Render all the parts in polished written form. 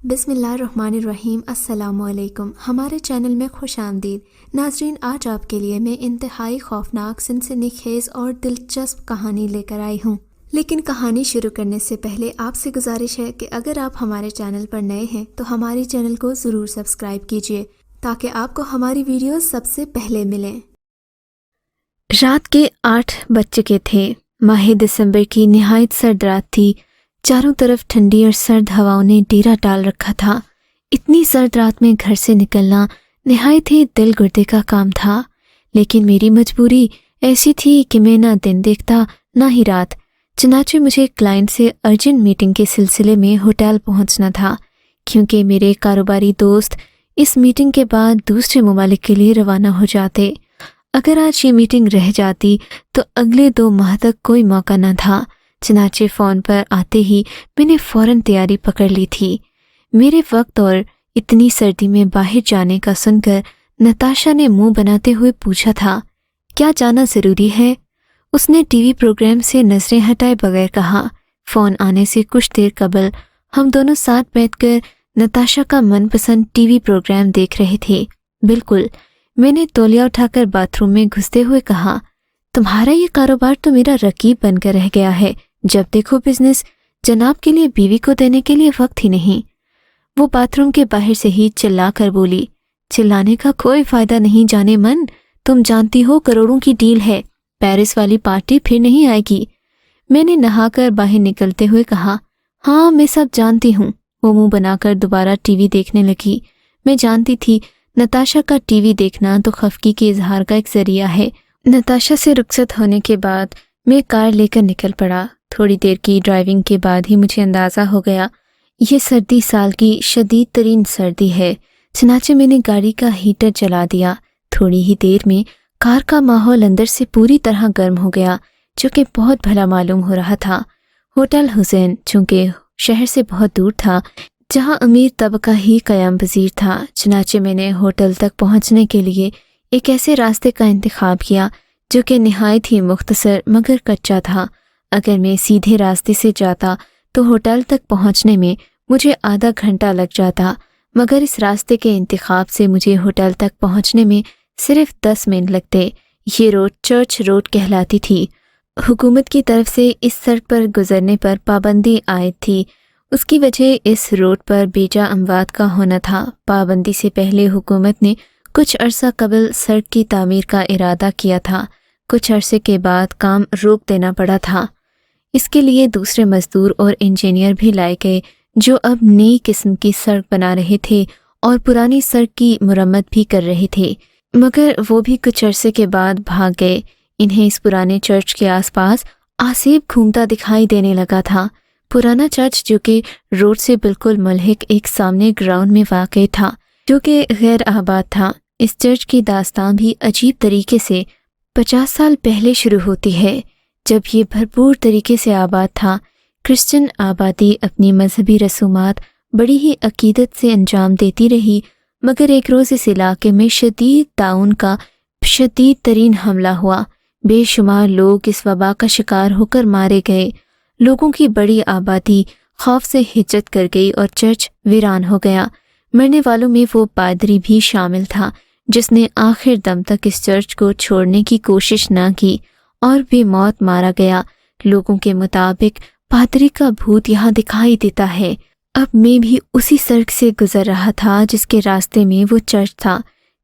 بسم اللہ الرحمن الرحیم۔ السلام علیکم، ہمارے چینل میں خوش آمدید ناظرین۔ آج آپ کے لیے میں انتہائی خوفناک، سنسنی خیز اور دلچسپ کہانی لے کر آئی ہوں، لیکن کہانی شروع کرنے سے پہلے آپ سے گزارش ہے کہ اگر آپ ہمارے چینل پر نئے ہیں تو ہمارے چینل کو ضرور سبسکرائب کیجیے تاکہ آپ کو ہماری ویڈیوز سب سے پہلے ملیں۔ رات کے 8 بج چکے تھے۔ ماہ دسمبر کی نہایت سرد رات تھی۔ چاروں طرف ٹھنڈی اور سرد ہواؤں نے ڈیرا ڈال رکھا تھا۔ اتنی سرد رات میں گھر سے نکلنا نہایت ہی دل گردے کا کام تھا، لیکن میری مجبوری ایسی تھی کہ میں نہ دن دیکھتا نہ ہی رات۔ چنانچہ مجھے کلائنٹ سے ارجنٹ میٹنگ کے سلسلے میں ہوٹل پہنچنا تھا، کیونکہ میرے کاروباری دوست اس میٹنگ کے بعد دوسرے ممالک کے لیے روانہ ہو جاتے۔ اگر آج یہ میٹنگ رہ جاتی تو اگلے 2 ماہ تک کوئی موقع نہ تھا۔ چنانچہ فون پر آتے ہی میں نے فوراً تیاری پکڑ لی تھی۔ میرے وقت اور اتنی سردی میں باہر جانے کا سن کر نتاشا نے منہ بناتے ہوئے پوچھا تھا، کیا جانا ضروری ہے؟ اس نے ٹی وی پروگرام سے نظریں ہٹائے بغیر کہا۔ فون آنے سے کچھ دیر قبل ہم دونوں ساتھ بیٹھ کر نتاشا کا من پسند ٹی وی پروگرام دیکھ رہے تھے۔ بالکل، میں نے تولیہ اٹھا کر باتھ روم میں گھستے ہوئے کہا، تمہارا یہ کاروبار تو میرا رقیب بن کر رہ گیا ہے۔ جب دیکھو بزنس، جناب کے لیے بیوی کو دینے کے لیے وقت ہی نہیں۔ وہ باتھ روم کے باہر سے ہی چلا کر بولی، چلانے کا کوئی فائدہ نہیں جانے من، تم جانتی ہو کروڑوں کی ڈیل ہے، پیرس والی پارٹی پھر نہیں آئے گی۔ میں نے نہا کر باہر نکلتے ہوئے کہا، ہاں میں سب جانتی ہوں۔ وہ منہ بنا کر دوبارہ ٹی وی دیکھنے لگی۔ میں جانتی تھی نتاشا کا ٹی وی دیکھنا تو خفگی کے اظہار کا ایک ذریعہ ہے۔ نتاشا سے رخصت ہونے کے بعد میں کار لے کر نکل پڑا۔ تھوڑی دیر کی ڈرائیونگ کے بعد ہی مجھے اندازہ ہو گیا یہ سردی سال کی شدید ترین سردی ہے۔ چنانچہ میں نے گاڑی کا ہیٹر جلا دیا۔ تھوڑی ہی دیر میں کار کا ماحول اندر سے پوری طرح گرم ہو گیا، جو کہ بہت بھلا معلوم ہو رہا تھا۔ ہوٹل حسین چونکہ شہر سے بہت دور تھا، جہاں امیر طبقہ ہی قیام پذیر تھا، چنانچہ میں نے ہوٹل تک پہنچنے کے لیے ایک ایسے راستے کا انتخاب کیا جو کہ نہایت ہی مختصر مگر کچا تھا۔ اگر میں سیدھے راستے سے جاتا تو ہوٹل تک پہنچنے میں مجھے آدھا گھنٹہ لگ جاتا، مگر اس راستے کے انتخاب سے مجھے ہوٹل تک پہنچنے میں صرف 10 منٹ لگتے۔ یہ روڈ چرچ روڈ کہلاتی تھی۔ حکومت کی طرف سے اس سڑک پر گزرنے پر پابندی عائد تھی۔ اس کی وجہ اس روڈ پر بیجا اموات کا ہونا تھا۔ پابندی سے پہلے حکومت نے کچھ عرصہ قبل سڑک کی تعمیر کا ارادہ کیا تھا۔ کچھ عرصے کے بعد کام روک دینا پڑا تھا۔ اس کے لیے دوسرے مزدور اور انجینئر بھی لائے گئے جو اب نئی قسم کی سڑک بنا رہے تھے اور پرانی سڑک کی مرمت بھی کر رہے تھے، مگر وہ بھی کچھ عرصے کے بعد بھاگ گئے۔ انہیں اس پرانے چرچ کے آس پاس آسیب گھومتا دکھائی دینے لگا تھا۔ پرانا چرچ جو کہ روڈ سے بالکل ملحق ایک سامنے گراؤنڈ میں واقع تھا جو کہ غیر آباد تھا۔ اس چرچ کی داستان بھی عجیب طریقے سے 50 سال پہلے شروع ہوتی ہے، جب یہ بھرپور طریقے سے آباد تھا۔ کرسچن آبادی اپنی مذہبی رسومات بڑی ہی عقیدت سے انجام دیتی رہی، مگر ایک روز اس علاقے میں شدید طاعون کا شدید ترین حملہ ہوا۔ بے شمار لوگ اس وبا کا شکار ہو کر مارے گئے۔ لوگوں کی بڑی آبادی خوف سے ہجرت کر گئی اور چرچ ویران ہو گیا۔ مرنے والوں میں وہ پادری بھی شامل تھا جس نے آخر دم تک اس چرچ کو چھوڑنے کی کوشش نہ کی اور بے موت مارا گیا۔ لوگوں کے مطابق پادری کا بھوت یہاں دکھائی دیتا ہے۔ اب میں بھی اسی سڑک سے گزر رہا تھا جس کے راستے میں وہ چرچ تھا۔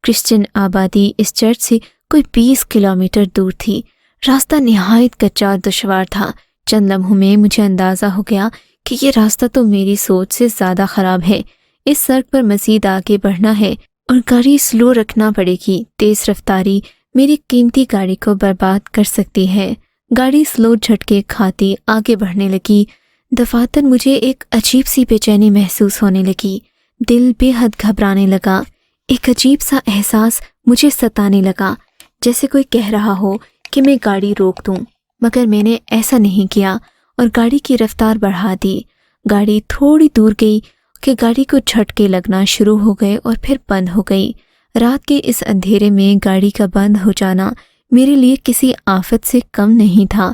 کرسچن آبادی اس چرچ سے کوئی 20 کلومیٹر دور تھی۔ راستہ نہایت کچا اور دشوار تھا۔ چند لمحوں میں مجھے اندازہ ہو گیا کہ یہ راستہ تو میری سوچ سے زیادہ خراب ہے۔ اس سڑک پر مزید آگے بڑھنا ہے اور گاڑی سلو رکھنا پڑے گی۔ تیز رفتاری میری قیمتی گاڑی کو برباد کر سکتی ہے۔ گاڑی سلو جھٹکے کھاتی آگے بڑھنے لگی۔ دفاتر مجھے ایک عجیب سی بے چینی محسوس ہونے لگی۔ دل بے حد گھبرانے لگا۔ ایک عجیب سا احساس مجھے ستانے لگا، جیسے کوئی کہہ رہا ہو کہ میں گاڑی روک دوں، مگر میں نے ایسا نہیں کیا اور گاڑی کی رفتار بڑھا دی۔ گاڑی تھوڑی دور گئی کہ گاڑی کو جھٹکے لگنا شروع ہو گئے اور پھر بند ہو گئی۔ رات کے اس اندھیرے میں گاڑی کا بند ہو جانا میرے لیے کسی آفت سے کم نہیں تھا۔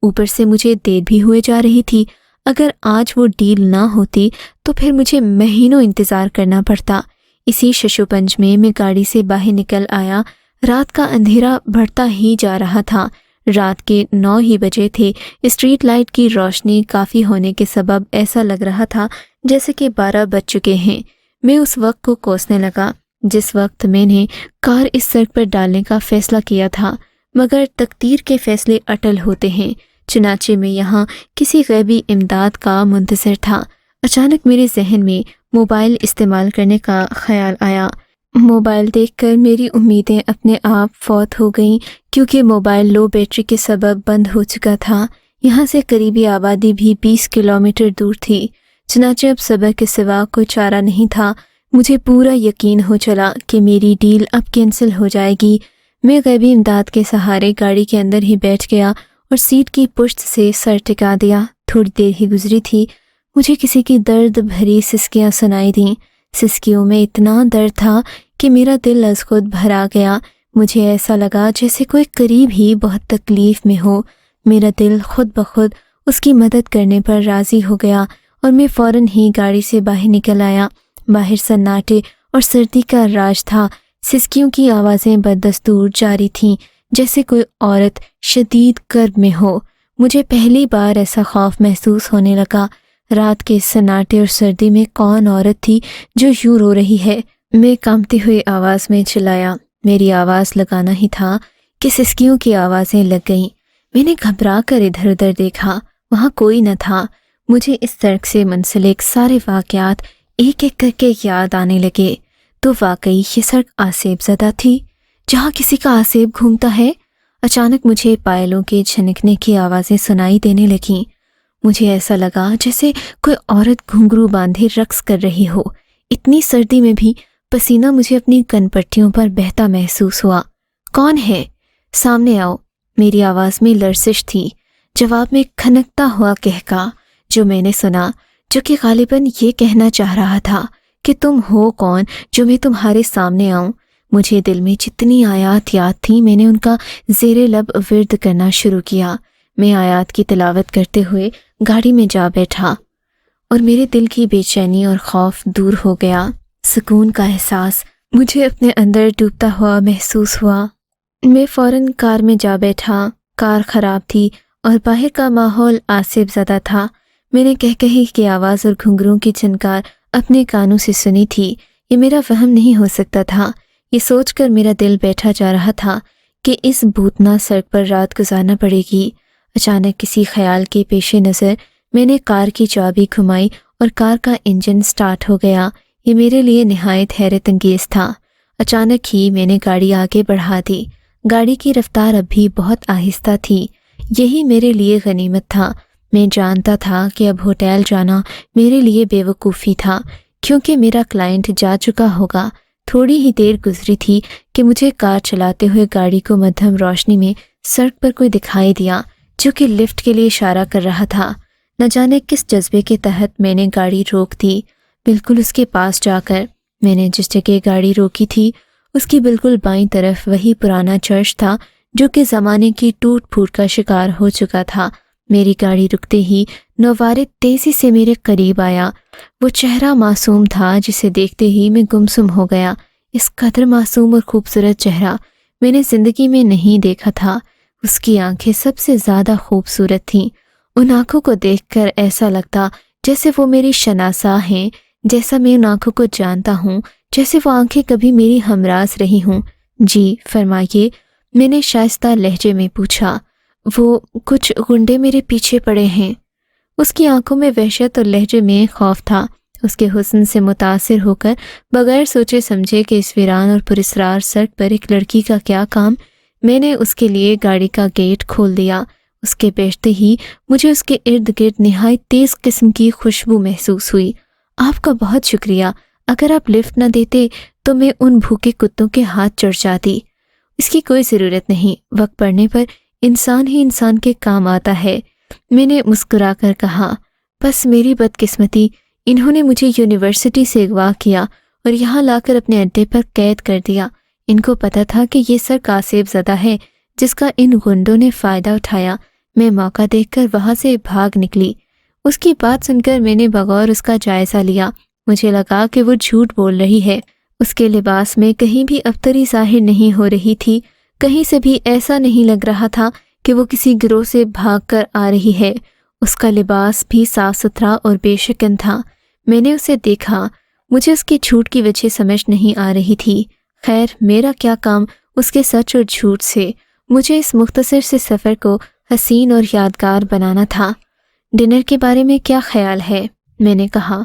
اوپر سے مجھے دیر بھی ہوئے جا رہی تھی۔ اگر آج وہ ڈیل نہ ہوتی تو پھر مجھے مہینوں انتظار کرنا پڑتا۔ اسی ششوپنج میں میں گاڑی سے باہر نکل آیا۔ رات کا اندھیرا بڑھتا ہی جا رہا تھا۔ رات کے 9 ہی بجے تھے۔ اسٹریٹ لائٹ کی روشنی کافی ہونے کے سبب ایسا لگ رہا تھا جیسے کہ 12 بج چکے ہیں۔ میں اس وقت کو کوسنے لگا جس وقت میں نے کار اس سڑک پر ڈالنے کا فیصلہ کیا تھا، مگر تقدیر کے فیصلے اٹل ہوتے ہیں۔ چنانچہ میں یہاں کسی غیبی امداد کا منتظر تھا۔ اچانک میرے ذہن میں موبائل استعمال کرنے کا خیال آیا۔ موبائل دیکھ کر میری امیدیں اپنے آپ فوت ہو گئیں، کیونکہ موبائل لو بیٹری کے سبب بند ہو چکا تھا۔ یہاں سے قریبی آبادی بھی 20 کلومیٹر دور تھی۔ چنانچہ اب صبر کے سوا کوئی چارہ نہیں تھا۔ مجھے پورا یقین ہو چلا کہ میری ڈیل اب کینسل ہو جائے گی۔ میں غیبی امداد کے سہارے گاڑی کے اندر ہی بیٹھ گیا اور سیٹ کی پشت سے سر ٹکا دیا۔ تھوڑی دیر ہی گزری تھی، مجھے کسی کی درد بھری سسکیاں سنائی دیں۔ سسکیوں میں اتنا درد تھا کہ میرا دل از خود بھرا گیا۔ مجھے ایسا لگا جیسے کوئی قریب ہی بہت تکلیف میں ہو۔ میرا دل خود بخود اس کی مدد کرنے پر راضی ہو گیا اور میں فوراً ہی گاڑی سے باہر نکل آیا۔ باہر سناٹے اور سردی کا راج تھا۔ سسکیوں کی آوازیں بدستور جاری تھیں جیسے کوئی عورت شدید کرب میں ہو۔ مجھے پہلی بار ایسا خوف محسوس ہونے لگا۔ رات کے سناٹے اور سردی میں کون عورت تھی جو یوں رو رہی ہے؟ میں کانپتی ہوئی آواز میں چلایا۔ میری آواز لگانا ہی تھا کہ سسکیوں کی آوازیں لگ گئیں۔ میں نے گھبرا کر ادھر ادھر دیکھا، وہاں کوئی نہ تھا۔ مجھے اس سڑک سے منسلک سارے واقعات ایک ایک کر کے یاد آنے لگے۔ تو واقعی یہ سڑک آسیب زدہ تھی، جہاں کسی کا آسیب گھومتا ہے۔ اچانک مجھے پائلوں کے چھنکنے کی آوازیں سنائی دینے لگیں۔ مجھے ایسا لگا جیسے کوئی عورت گھنگرو باندھے رقص کر رہی ہو۔ اتنی سردی میں بھی پسینہ مجھے اپنی کن پٹیوں پر بہتا محسوس ہوا۔ کون ہے؟ سامنے آؤ۔ میری آواز میں لرزش تھی۔ جواب میں کھنکتا ہوا کہکا جو میں نے سنا، جو کہ غالباً یہ کہنا چاہ رہا تھا کہ تم ہو کون جو میں تمہارے سامنے آؤں۔ مجھے دل میں جتنی آیات یاد تھیں میں نے ان کا زیر لب ورد کرنا شروع کیا۔ میں آیات کی تلاوت کرتے ہوئے گاڑی میں جا بیٹھا اور میرے دل کی بے چینی اور خوف دور ہو گیا۔ سکون کا احساس مجھے اپنے اندر ڈوبتا ہوا محسوس ہوا۔ میں فوراً کار میں جا بیٹھا۔ کار خراب تھی اور باہر کا ماحول آسیب زدہ تھا۔ میں نے کہکہی کی آواز اور گھنگروں کی جھنکار اپنے کانوں سے سنی تھی۔ یہ میرا وہم نہیں ہو سکتا تھا۔ یہ سوچ کر میرا دل بیٹھا جا رہا تھا کہ اس بھوتنا سڑک پر رات گزارنا پڑے گی۔ اچانک کسی خیال کے پیش نظر میں نے کار کی چابی گھمائی اور کار کا انجن سٹارٹ ہو گیا۔ یہ میرے لیے نہایت حیرت انگیز تھا۔ اچانک ہی میں نے گاڑی آگے بڑھا دی۔ گاڑی کی رفتار اب بھی بہت آہستہ تھی۔ یہی میرے لیے غنیمت تھا۔ میں جانتا تھا کہ اب ہوٹل جانا میرے لیے بے وقوفی تھا، کیونکہ میرا کلائنٹ جا چکا ہوگا۔ تھوڑی ہی دیر گزری تھی کہ مجھے کار چلاتے ہوئے گاڑی کو مدھم روشنی میں سڑک پر کوئی دکھائی دیا جو کہ لفٹ کے لیے اشارہ کر رہا تھا۔ نہ جانے کس جذبے کے تحت میں نے گاڑی روک دی۔ بالکل اس کے پاس جا کر میں نے جس جگہ گاڑی روکی تھی اس کی بالکل بائیں طرف وہی پرانا چرچ تھا جو کہ زمانے کی ٹوٹ پھوٹ کا شکار ہو چکا تھا۔ میری گاڑی رکتے ہی نوارد تیزی سے میرے قریب آیا۔ وہ چہرہ معصوم تھا جسے دیکھتے ہی میں گمسم ہو گیا۔ اس قدر معصوم اور خوبصورت چہرہ میں نے زندگی میں نہیں دیکھا تھا۔ اس کی آنکھیں سب سے زیادہ خوبصورت تھیں۔ ان آنکھوں کو دیکھ کر ایسا لگتا جیسے وہ میری شناسا ہیں، جیسا میں ان آنکھوں کو جانتا ہوں، جیسے وہ آنکھیں کبھی میری ہمراز رہی ہوں۔ جی فرمائیے، میں نے شائستہ لہجے میں پوچھا۔ وہ کچھ غنڈے میرے پیچھے پڑے ہیں۔ اس کی آنکھوں میں وحشت اور لہجے میں خوف تھا۔ اس کے حسن سے متاثر ہو کر بغیر سوچے سمجھے کہ اس ویران اور پراسرار سڑک پر ایک لڑکی کا کیا کام، میں نے اس کے لیے گاڑی کا گیٹ کھول دیا۔ اس کے بیٹھتے ہی مجھے اس کے ارد گرد نہایت تیز قسم کی خوشبو محسوس ہوئی۔ آپ کا بہت شکریہ۔ اگر آپ لفٹ نہ دیتے تو میں ان بھوکے کتوں کے ہاتھ چڑھ جاتی۔ اس کی کوئی ضرورت نہیں، وقت پڑنے پر انسان ہی انسان کے کام آتا ہے، میں نے مسکرا کر کہا۔ بس میری بدقسمتی، انہوں نے مجھے یونیورسٹی سے اغوا کیا اور یہاں لا کر اپنے اڈے پر قید کر دیا۔ ان کو پتہ تھا کہ یہ سڑک آسیب زدہ ہے جس کا ان گنڈوں نے فائدہ اٹھایا۔ میں موقع دیکھ کر وہاں سے بھاگ نکلی۔ اس کی بات سن کر میں نے بغور اس کا جائزہ لیا۔ مجھے لگا کہ وہ جھوٹ بول رہی ہے۔ اس کے لباس میں کہیں بھی ابتری ظاہر نہیں ہو رہی تھی، کہیں سے بھی ایسا نہیں لگ رہا تھا کہ وہ کسی گروہ سے بھاگ کر آ رہی ہے۔ اس کا لباس بھی صاف ستھرا اور بے شکن تھا۔ میں نے اسے دیکھا، مجھے اس کے جھوٹ کی وجہ سمجھ نہیں آ رہی تھی۔ خیر، میرا کیا کام اس کے سچ اور جھوٹ سے؟ مجھے اس مختصر سے سفر کو حسین اور یادگار بنانا تھا۔ ڈنر کے بارے میں کیا خیال ہے؟ میں نے کہا۔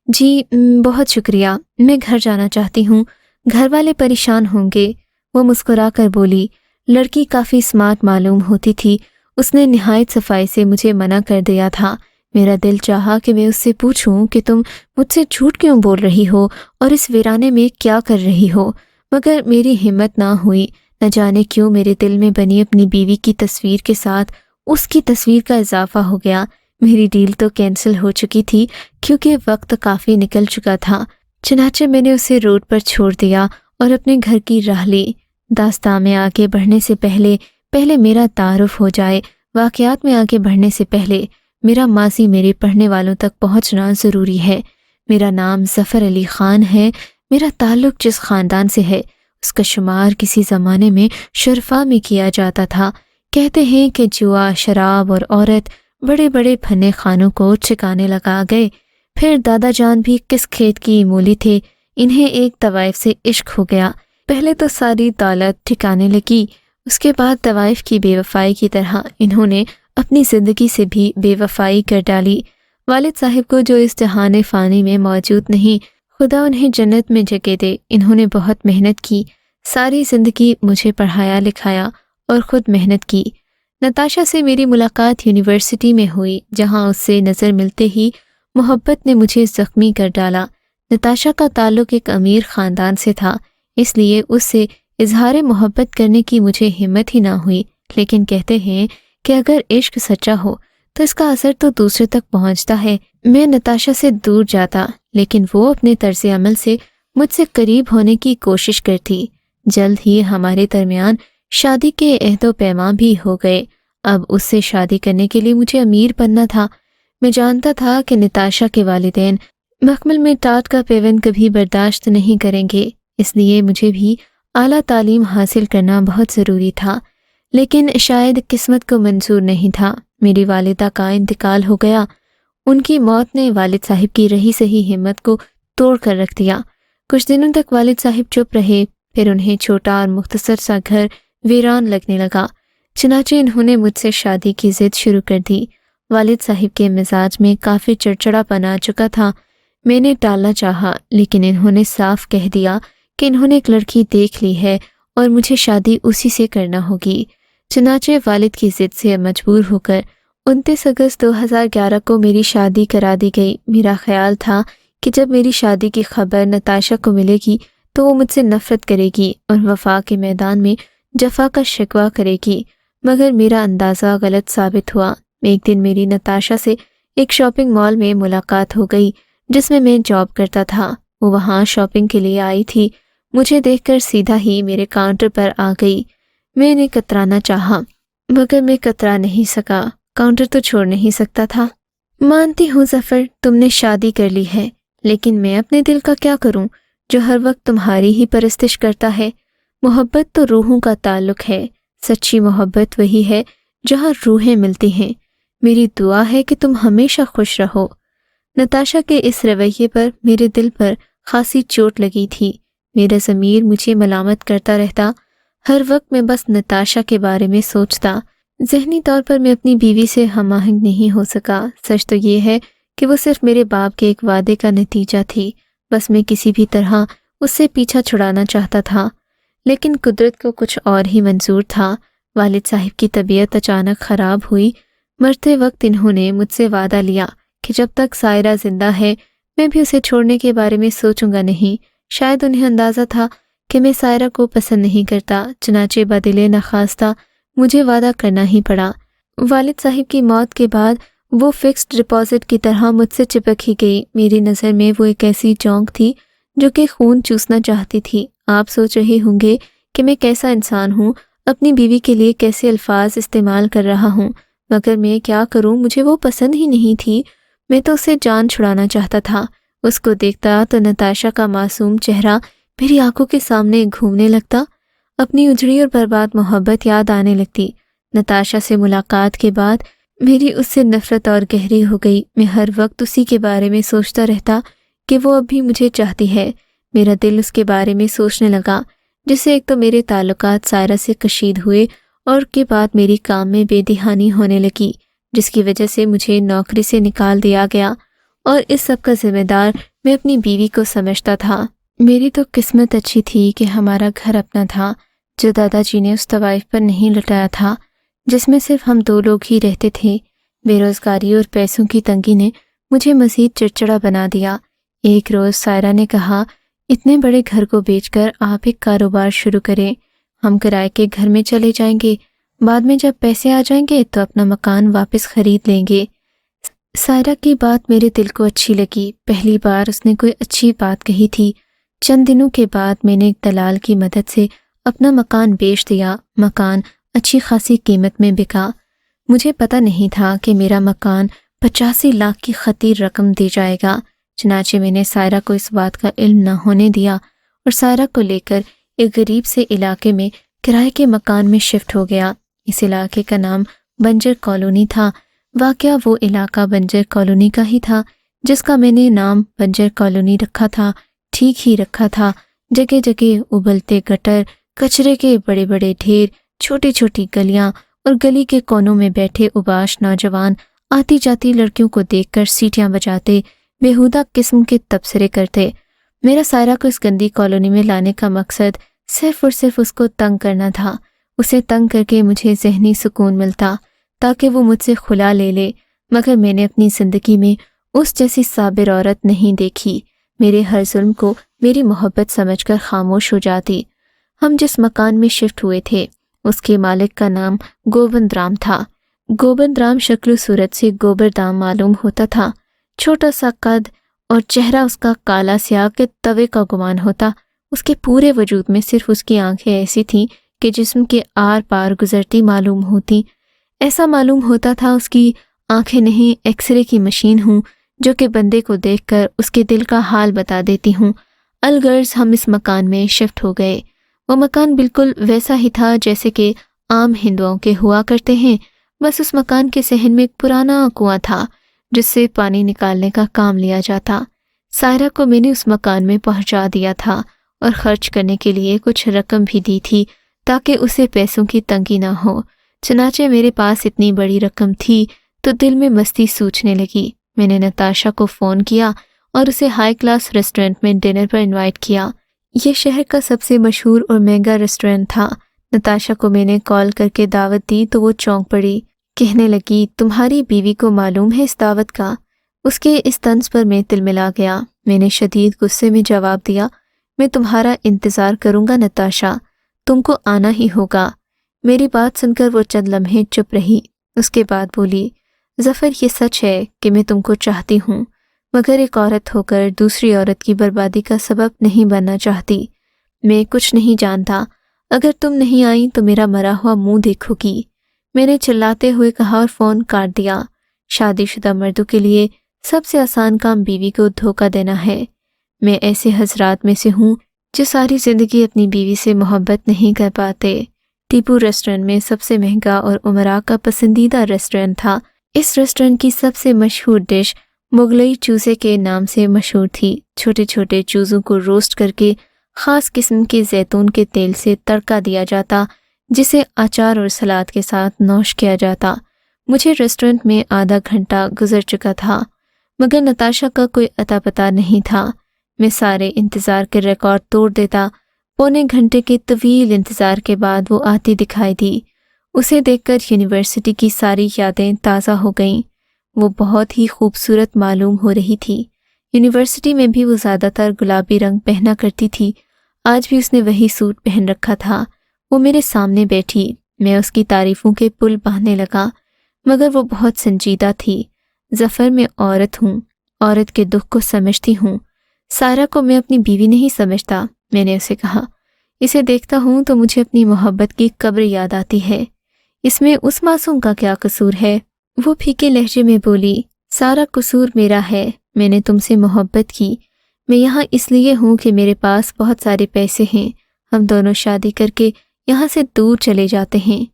جی بہت شکریہ، میں گھر جانا چاہتی ہوں، گھر والے پریشان ہوں گے۔ وہ مسکرا کر بولی۔ لڑکی کافی سمارٹ معلوم ہوتی تھی۔ اس نے نہایت صفائی سے مجھے منع کر دیا تھا۔ میرا دل چاہا کہ میں اس سے پوچھوں کہ تم مجھ سے جھوٹ کیوں بول رہی ہو اور اس ویرانے میں کیا کر رہی ہو، مگر میری ہمت نہ ہوئی۔ نہ جانے کیوں میرے دل میں بنی اپنی بیوی کی تصویر کے ساتھ اس کی تصویر کا اضافہ ہو گیا۔ میری ڈیل تو کینسل ہو چکی تھی کیونکہ وقت کافی نکل چکا تھا، چنانچہ میں نے اسے روڈ پر چھوڑ دیا اور اپنے گھر کی راہ لی۔ داستان میں آگے بڑھنے سے پہلے میرا تعارف ہو جائے۔ واقعات میں آگے بڑھنے سے پہلے میرا ماضی میرے پڑھنے والوں تک پہنچنا ضروری ہے۔ میرا نام ظفر علی خان ہے۔ میرا تعلق جس خاندان سے ہے اس کا شمار کسی زمانے میں شرفا میں کیا جاتا تھا۔ کہتے ہیں کہ جوا، شراب اور عورت بڑے بڑے پھنے خانوں کو ٹھکانے لگا گئے۔ پھر دادا جان بھی کس کھیت کی مولی تھے، انہیں ایک طوائف سے عشق ہو گیا۔ پہلے تو ساری دولت ٹھکانے لگی، اس کے بعد طوائف کی بے وفائی کی طرح انہوں نے اپنی زندگی سے بھی بے وفائی کر ڈالی۔ والد صاحب کو جو اس جہان فانی میں موجود نہیں، خدا انہیں جنت میں جگہ دے۔ انہوں نے بہت محنت کی، ساری زندگی مجھے پڑھایا لکھایا اور خود محنت کی۔ نتاشا سے میری ملاقات یونیورسٹی میں ہوئی، جہاں اس سے نظر ملتے ہی محبت نے مجھے زخمی کر ڈالا۔ نتاشا کا تعلق ایک امیر خاندان سے تھا، اس لیے اس سے اظہار محبت کرنے کی مجھے ہمت ہی نہ ہوئی۔ لیکن کہتے ہیں کہ اگر عشق سچا ہو تو اس کا اثر تو دوسرے تک پہنچتا ہے۔ میں نتاشا سے دور جاتا، لیکن وہ اپنے طرز عمل سے مجھ سے قریب ہونے کی کوشش کرتی۔ جلد ہی ہمارے درمیان شادی کے عہد و پیمان بھی ہو گئے۔ اب اس سے شادی کرنے کے لیے مجھے امیر بننا تھا۔ میں جانتا تھا کہ نتاشا کے والدین مخمل میں ٹاٹ کا پیوند کبھی برداشت نہیں کریں گے، اس لیے مجھے بھی اعلیٰ تعلیم حاصل کرنا بہت ضروری تھا۔ لیکن شاید قسمت کو منظور نہیں تھا۔ میری والدہ کا انتقال ہو گیا۔ ان کی موت نے والد صاحب کی رہی سہی ہمت کو توڑ کر رکھ دیا۔ کچھ دنوں تک والد صاحب چپ رہے، پھر انہیں چھوٹا اور مختصر سا گھر ویران لگنے لگا، چنانچہ انہوں نے مجھ سے شادی کی ضد شروع کر دی۔ والد صاحب کے مزاج میں کافی چڑچڑا پن آ چکا تھا۔ میں نے ٹالنا چاہا، لیکن انہوں نے صاف کہہ دیا کہ انہوں نے ایک لڑکی دیکھ لی ہے اور مجھے شادی اسی سے کرنا ہوگی۔ چنانچہ والد کی ضد سے مجبور ہو کر 29 اگست 2011 کو میری شادی کرا دی گئی۔ میرا خیال تھا کہ جب میری شادی کی خبر نتاشا کو ملے گی تو وہ مجھ سے نفرت کرے گی اور وفا کے میدان میں جفا کا شکوہ کرے گی، مگر میرا اندازہ غلط ثابت ہوا۔ ایک دن میری نتاشا سے ایک شاپنگ مال میں ملاقات ہو گئی جس میں جاب کرتا تھا۔ وہ وہاں شاپنگ کے لیے آئی تھی۔ مجھے دیکھ کر سیدھا ہی میرے کاؤنٹر پر آ گئی۔ میں نے کترانا چاہا مگر میں کترا نہیں سکا، کاؤنٹر تو چھوڑ نہیں سکتا تھا۔ مانتی ہوں ظفر، تم نے شادی کر لی ہے، لیکن میں اپنے دل کا کیا کروں جو ہر وقت تمہاری ہی پرستش کرتا ہے۔ محبت تو روحوں کا تعلق ہے، سچی محبت وہی ہے جہاں روحیں ملتی ہیں۔ میری دعا ہے کہ تم ہمیشہ خوش رہو۔ نتاشا کے اس رویے پر میرے دل پر خاصی چوٹ لگی تھی۔ میرا ضمیر مجھے ملامت کرتا رہتا، ہر وقت میں بس نتاشا کے بارے میں سوچتا۔ ذہنی طور پر میں اپنی بیوی سے ہم آہنگ نہیں ہو سکا۔ سچ تو یہ ہے کہ وہ صرف میرے باپ کے ایک وعدے کا نتیجہ تھی، بس میں کسی بھی طرح اس سے پیچھا چھڑانا چاہتا تھا۔ لیکن قدرت کو کچھ اور ہی منظور تھا۔ والد صاحب کی طبیعت اچانک خراب ہوئی۔ مرتے وقت انہوں نے مجھ سے وعدہ لیا کہ جب تک سائرہ زندہ ہے میں بھی اسے چھوڑنے کے بارے میں سوچوں گا نہیں۔ شاید انہیں اندازہ تھا کہ میں سائرہ کو پسند نہیں کرتا، چنانچہ بدل نخواستہ مجھے وعدہ کرنا ہی پڑا۔ والد صاحب کی موت کے بعد وہ فکسڈ ڈپازٹ کی طرح مجھ سے چپک ہی گئی۔ میری نظر میں وہ ایک ایسی چونک تھی جو کہ خون چوسنا چاہتی تھی۔ آپ سوچ رہے ہوں گے کہ میں کیسا انسان ہوں، اپنی بیوی کے لیے کیسے الفاظ استعمال کر رہا ہوں، مگر میں کیا کروں، مجھے وہ پسند ہی نہیں تھی۔ میں تو اسے جان چھڑانا چاہتا تھا۔ اس کو دیکھتا تو نتاشا کا معصوم چہرہ میری آنکھوں کے سامنے گھومنے لگتا، اپنی اجڑی اور برباد محبت یاد آنے لگتی۔ نتاشا سے ملاقات کے بعد میری اس سے نفرت اور گہری ہو گئی۔ میں ہر وقت اسی کے بارے میں سوچتا رہتا کہ وہ اب بھی مجھے چاہتی ہے۔ میرا دل اس کے بارے میں سوچنے لگا، جس سے ایک تو میرے تعلقات سائرہ سے کشید ہوئے اور کے بعد میری کام میں بے دھیانی ہونے لگی، جس کی وجہ سے مجھے نوکری سے نکال دیا گیا، اور اس سب کا ذمہ دار میں اپنی بیوی کو سمجھتا تھا۔ میری تو قسمت اچھی تھی کہ ہمارا گھر اپنا تھا، جو دادا جی نے اس طوائف پر نہیں لٹایا تھا، جس میں صرف ہم 2 لوگ ہی رہتے تھے۔ بے روزگاری اور پیسوں کی تنگی نے مجھے مزید چڑچڑا بنا دیا۔ ایک روز سائرہ نے کہا، اتنے بڑے گھر کو بیچ کر آپ ایک کاروبار شروع کریں، ہم کرائے کے گھر میں چلے جائیں گے، بعد میں جب پیسے آ جائیں گے تو اپنا مکان واپس خرید لیں گے۔ سائرہ کی بات میرے دل کو اچھی لگی۔ پہلی بار اس نے کوئی اچھی بات کہی تھی۔ چند دنوں کے بعد میں نے ایک دلال کی مدد سے اپنا مکان بیچ دیا۔ مکان اچھی خاصی قیمت میں بکا۔ مجھے پتہ نہیں تھا کہ میرا مکان 85 لاکھ کی خطیر رقم دی جائے گا۔ چنانچہ میں نے سائرہ کو اس بات کا علم نہ ہونے دیا اور سائرہ کو لے کر ایک غریب سے علاقے میں کرائے کے مکان میں شفٹ ہو گیا۔ اس علاقے کا نام بنجر کالونی تھا۔ واقعہ وہ علاقہ بنجر کالونی کا ہی تھا جس کا میں نے نام بنجر کالونی رکھا تھا۔ ٹھیک ہی رکھا تھا۔ جگہ جگہ ابلتے گٹر، کچرے کے بڑے بڑے ڈھیر، چھوٹی چھوٹی گلیاں، اور گلی کے کونوں میں بیٹھے اوباش نوجوان آتی جاتی لڑکیوں کو دیکھ کر سیٹیاں بجاتے، بیہودہ قسم کے تبصرے کرتے۔ میرا سائرہ کو اس گندی کالونی میں لانے کا مقصد صرف اور صرف اس کو تنگ کرنا تھا۔ اسے تنگ کر کے مجھے ذہنی سکون ملتا تاکہ وہ مجھ سے خلا لے لے، مگر میں نے اپنی زندگی میں اس جیسی صابر عورت نہیں دیکھی۔ میرے ہر ظلم کو میری محبت سمجھ کر خاموش ہو جاتی۔ ہم جس مکان میں شفٹ ہوئے تھے اس کے مالک کا نام گوبند رام تھا۔ گوبند رام شکل و صورت سے گوبردام معلوم ہوتا تھا۔ چھوٹا سا قد اور چہرہ اس کا کالا سیاہ کے توے کا گمان ہوتا۔ اس کے پورے وجود میں صرف اس کی آنکھیں ایسی تھیں کہ جسم کے آر پار گزرتی معلوم ہوتی۔ ایسا معلوم ہوتا تھا اس کی آنکھیں نہیں ایکس رے کی مشین ہوں جو کہ بندے کو دیکھ کر اس کے دل کا حال بتا دیتی ہوں۔ الغرض ہم اس مکان میں شفٹ ہو گئے۔ وہ مکان بالکل ویسا ہی تھا جیسے کہ عام ہندوؤں کے ہوا کرتے ہیں، بس اس مکان کے صحن میں ایک پرانا کنواں تھا جس سے پانی نکالنے کا کام لیا جاتا۔ سائرہ کو میں نے اس مکان میں پہنچا دیا تھا اور خرچ کرنے کے لیے کچھ رقم بھی دی تھی تاکہ اسے پیسوں کی تنگی نہ ہو۔ چنانچہ میرے پاس اتنی بڑی رقم تھی تو دل میں مستی سوچنے لگی۔ میں نے نتاشا کو فون کیا اور اسے ہائی کلاس ریسٹورنٹ میں ڈنر پر انوائٹ کیا۔ یہ شہر کا سب سے مشہور اور مہنگا ریسٹورنٹ تھا۔ نتاشا کو میں نے کال کر کے دعوت دی تو وہ چونک پڑی، کہنے لگی، تمہاری بیوی کو معلوم ہے اس دعوت کا؟ اس کے اس طنز پر میں تلملا گیا۔ میں نے شدید غصے میں جواب دیا، میں تمہارا انتظار کروں گا نتاشا، تم کو آنا ہی ہوگا۔ میری بات سن کر وہ چند لمحے چپ رہی، اس کے بعد بولی، ظفر یہ سچ ہے کہ میں تم کو چاہتی ہوں، مگر ایک عورت ہو کر دوسری عورت کی بربادی کا سبب نہیں بننا چاہتی۔ میں کچھ نہیں جانتا، اگر تم نہیں آئی تو میرا مرا ہوا منہ دیکھو گی۔ میں نے چلاتے ہوئے کہا اور فون کاٹ دیا۔ شادی شدہ مردوں کے لیے سب سے آسان کام بیوی کو دھوکہ دینا ہے۔ میں ایسے حضرات میں سے ہوں جو ساری زندگی اپنی بیوی سے محبت نہیں کر پاتے۔ ٹیپو ریسٹورنٹ میں سب سے مہنگا اور عمرا کا پسندیدہ ریسٹورنٹ تھا۔ اس ریسٹورنٹ کی سب سے مشہور ڈش مغلئی چوزے کے نام سے مشہور تھی۔ چھوٹے چھوٹے چوزوں کو روسٹ کر کے خاص قسم کے زیتون کے تیل سے تڑکا دیا جاتا، جسے اچار اور سلاد کے ساتھ نوش کیا جاتا۔ مجھے ریسٹورنٹ میں آدھا گھنٹہ گزر چکا تھا مگر نتاشا کا کوئی اتا پتہ نہیں تھا۔ میں سارے انتظار کے ریکارڈ توڑ دیتا۔ پونے گھنٹے کے طویل انتظار کے بعد وہ آتی دکھائی دی۔ اسے دیکھ کر یونیورسٹی کی ساری یادیں تازہ ہو گئیں۔ وہ بہت ہی خوبصورت معلوم ہو رہی تھی۔ یونیورسٹی میں بھی وہ زیادہ تر گلابی رنگ پہنا کرتی تھی۔ آج بھی اس نے وہی سوٹ پہن رکھا تھا۔ وہ میرے سامنے بیٹھی۔ میں اس کی تعریفوں کے پل باندھنے لگا مگر وہ بہت سنجیدہ تھی۔ ظفر میں عورت ہوں، عورت کے دکھ کو سمجھتی ہوں۔ سائرہ کو میں اپنی بیوی نہیں سمجھتا، میں نے اسے کہا۔ اسے دیکھتا ہوں تو مجھے اپنی محبت کی قبر یاد آتی ہے۔ اس میں اس معصوم کا کیا قصور ہے؟ وہ پھیکے لہجے میں بولی، سارا قصور میرا ہے، میں نے تم سے محبت کی، میں یہاں اس لیے ہوں کہ میرے پاس بہت سارے پیسے ہیں، ہم دونوں شادی کر کے یہاں سے دور چلے جاتے ہیں۔